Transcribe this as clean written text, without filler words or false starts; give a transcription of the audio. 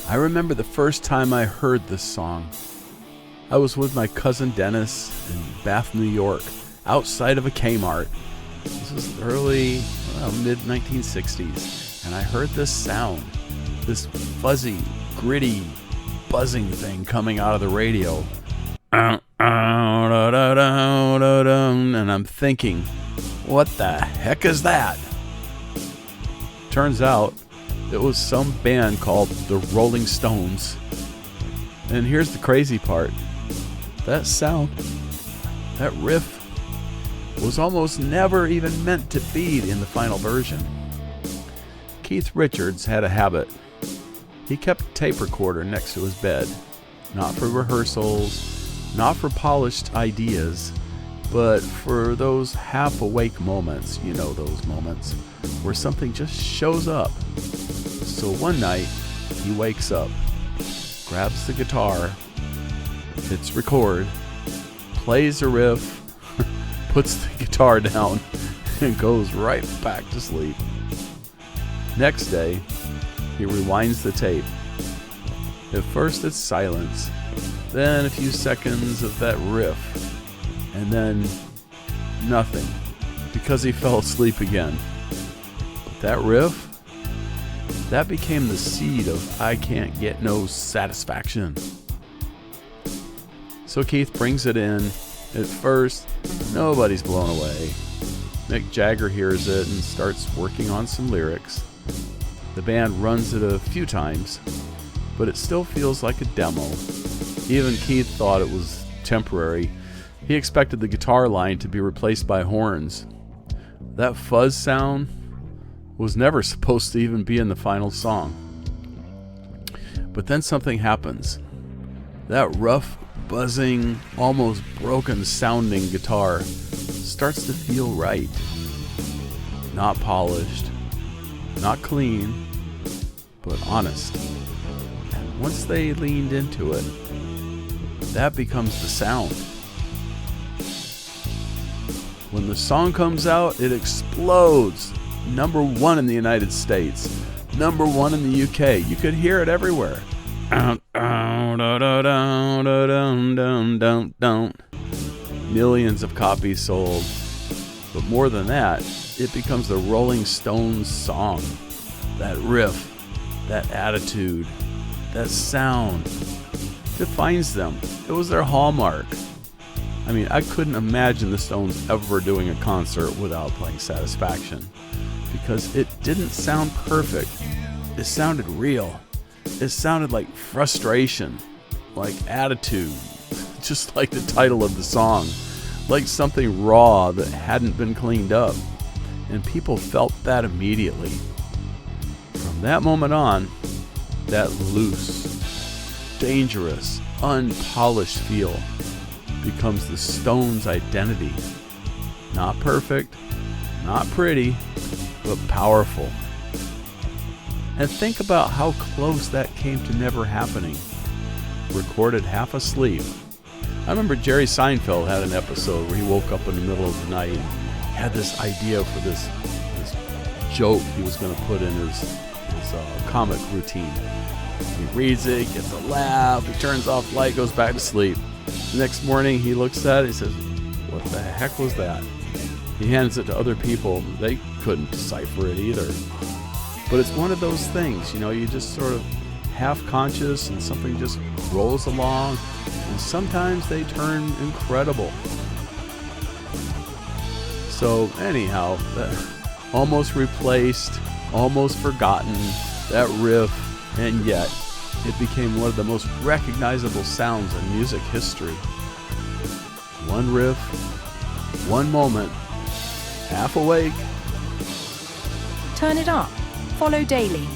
I remember the first time I heard this song. I was with my cousin Dennis in Bath, New York, outside of a K-Mart. This was early, mid-1960s, and I heard this sound, this fuzzy, gritty, buzzing thing coming out of the radio. And I'm thinking, what the heck is that? Turns out, it was some band called the Rolling Stones. And here's the crazy part. That sound, that riff, was almost never even meant to be in the final version. Keith Richards had a habit. He kept a tape recorder next to his bed. Not for rehearsals, not for polished ideas, but for those half-awake moments, you know those moments, where something just shows up. So one night, he wakes up, grabs the guitar, hits record, plays a riff, puts the guitar down, and goes right back to sleep. Next day, he rewinds the tape. At first it's silence, then a few seconds of that riff, and then nothing, because he fell asleep again. But that riff, that became the seed of I Can't Get No Satisfaction. So Keith brings it in. At first, nobody's blown away. Mick Jagger hears it and starts working on some lyrics. The band runs it a few times, but it still feels like a demo. Even Keith thought it was temporary. He expected the guitar line to be replaced by horns. That fuzz sound was never supposed to even be in the final song. But then something happens. That rough, buzzing, almost broken sounding guitar starts to feel right. Not polished, not clean, but honest. And once they leaned into it, that becomes the sound. When the song comes out, it explodes. Number 1 in the United States. Number 1 in the UK. You could hear it everywhere. Millions of copies sold. But more than that, it becomes the Rolling Stones song. That riff, that attitude, that sound defines them. It was their hallmark. I mean, I couldn't imagine the Stones ever doing a concert without playing Satisfaction, because it didn't sound perfect. It sounded real. It sounded like frustration, like attitude, just like the title of the song, like something raw that hadn't been cleaned up. And people felt that immediately. From that moment on, that loose, dangerous, unpolished feel becomes the Stones' identity. Not perfect, not pretty, but powerful. And think about how close that came to never happening. Recorded half asleep. I remember Jerry Seinfeld had an episode where he woke up in the middle of the night and had this idea for this joke he was going to put in his comic routine. He reads it, gets a laugh, he turns off the light, goes back to sleep. The next morning he looks at it, he says, "What the heck was that?" He hands it to other people. They couldn't decipher it either. But it's one of those things, you just sort of half-conscious and something just rolls along, and sometimes they turn incredible. So anyhow, almost replaced, almost forgotten, that riff, and yet it became one of the most recognizable sounds in music history. One riff, one moment, half awake. Turn it up. Follow daily.